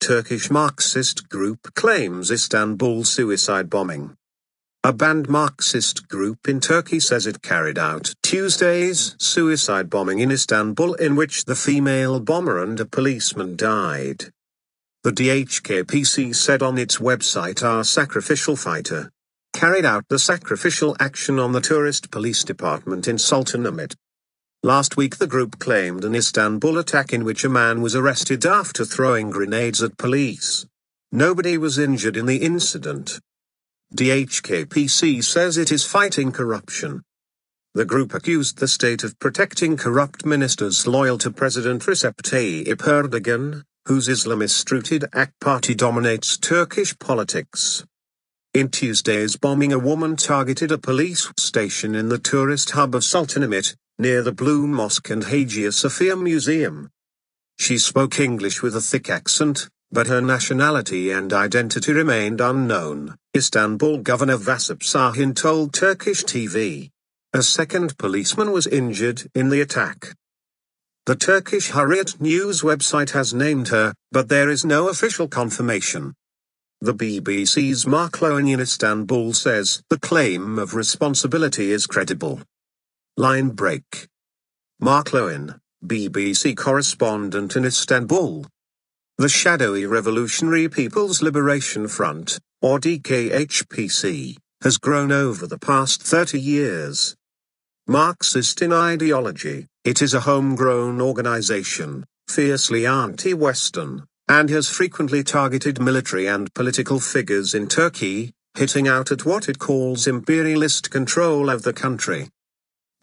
News-Turkish Marxist group claims Istanbul suicide bombing. A banned Marxist group in Turkey says it carried out Tuesday's suicide bombing in Istanbul, in which the female bomber and a policeman died. The DHKP-C said on its website our sacrificial fighter carried out the sacrificial action on the tourist police department in Sultanahmet. Last week the group claimed an Istanbul attack in which a man was arrested after throwing grenades at police. Nobody was injured in the incident. DHKP-C says it is fighting corruption. The group accused the state of protecting corrupt ministers loyal to President Recep Tayyip Erdogan, whose Islamist-rooted AK Party dominates Turkish politics. In Tuesday's bombing, a woman targeted a police station in the tourist hub of Sultanahmet, near the Blue Mosque and Hagia Sophia Museum. She spoke English with a thick accent, but her nationality and identity remained unknown, Istanbul Governor Recep Sahin told Turkish TV. A second policeman was injured in the attack. The Turkish Hurriyet news website has named her, but there is no official confirmation. The BBC's Mark Lowen in Istanbul says the claim of responsibility is credible. Line break. Mark Lowen, BBC correspondent in Istanbul. The shadowy Revolutionary People's Liberation Front, or DHKP-C, has grown over the past 30 years. Marxist in ideology, it is a homegrown organization, fiercely anti-Western, and has frequently targeted military and political figures in Turkey, hitting out at what it calls imperialist control of the country.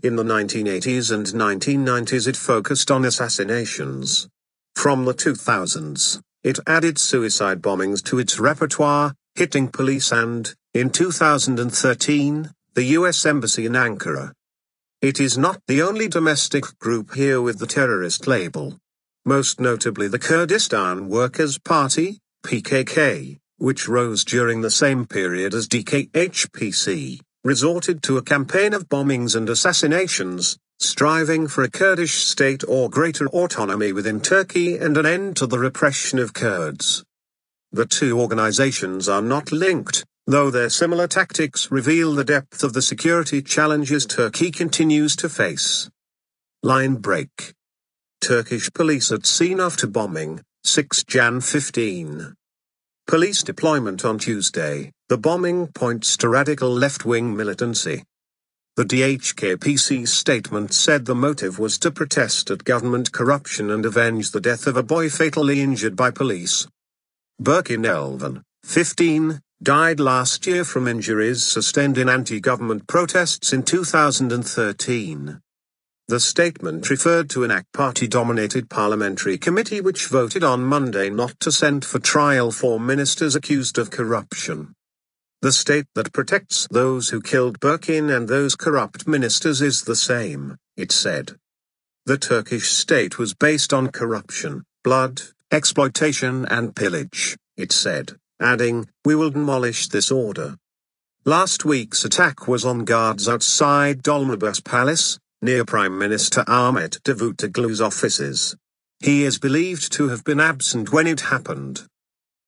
In the 1980s and 1990s it focused on assassinations. From the 2000s, it added suicide bombings to its repertoire, hitting police and, in 2013, the U.S. Embassy in Ankara. It is not the only domestic group here with the terrorist label. Most notably the Kurdistan Workers' Party, PKK, which rose during the same period as DHKP-C, resorted to a campaign of bombings and assassinations, striving for a Kurdish state or greater autonomy within Turkey and an end to the repression of Kurds. The two organizations are not linked, though their similar tactics reveal the depth of the security challenges Turkey continues to face. Line break. Turkish police at scene after bombing, 6 Jan 15. Police deployment on Tuesday. The bombing points to radical left-wing militancy. The DHKP-C statement said the motive was to protest at government corruption and avenge the death of a boy fatally injured by police. Berkin Elvan, 15, died last year from injuries sustained in anti-government protests in 2013. The statement referred to an AK Party-dominated parliamentary committee which voted on Monday not to send for trial 4 ministers accused of corruption. The state that protects those who killed Berkin and those corrupt ministers is the same, it said. The Turkish state was based on corruption, blood, exploitation and pillage, it said, adding, "We will demolish this order." Last week's attack was on guards outside Dolmabahce Palace, near Prime Minister Ahmet Davutoglu's offices. He is believed to have been absent when it happened.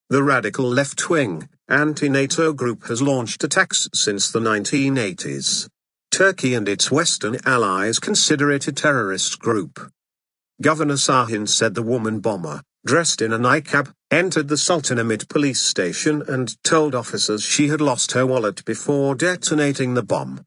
The radical left-wing, anti-NATO group has launched attacks since the 1980s. Turkey and its Western allies consider it a terrorist group. Governor Sahin said the woman bomber, dressed in a niqab, entered the Sultanahmet police station and told officers she had lost her wallet before detonating the bomb.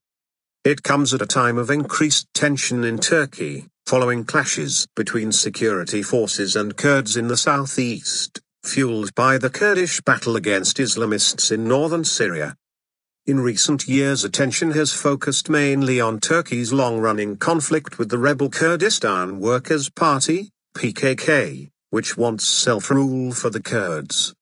It comes at a time of increased tension in Turkey, following clashes between security forces and Kurds in the southeast, fueled by the Kurdish battle against Islamists in northern Syria. In recent years, attention has focused mainly on Turkey's long-running conflict with the rebel Kurdistan Workers' Party, PKK, which wants self-rule for the Kurds.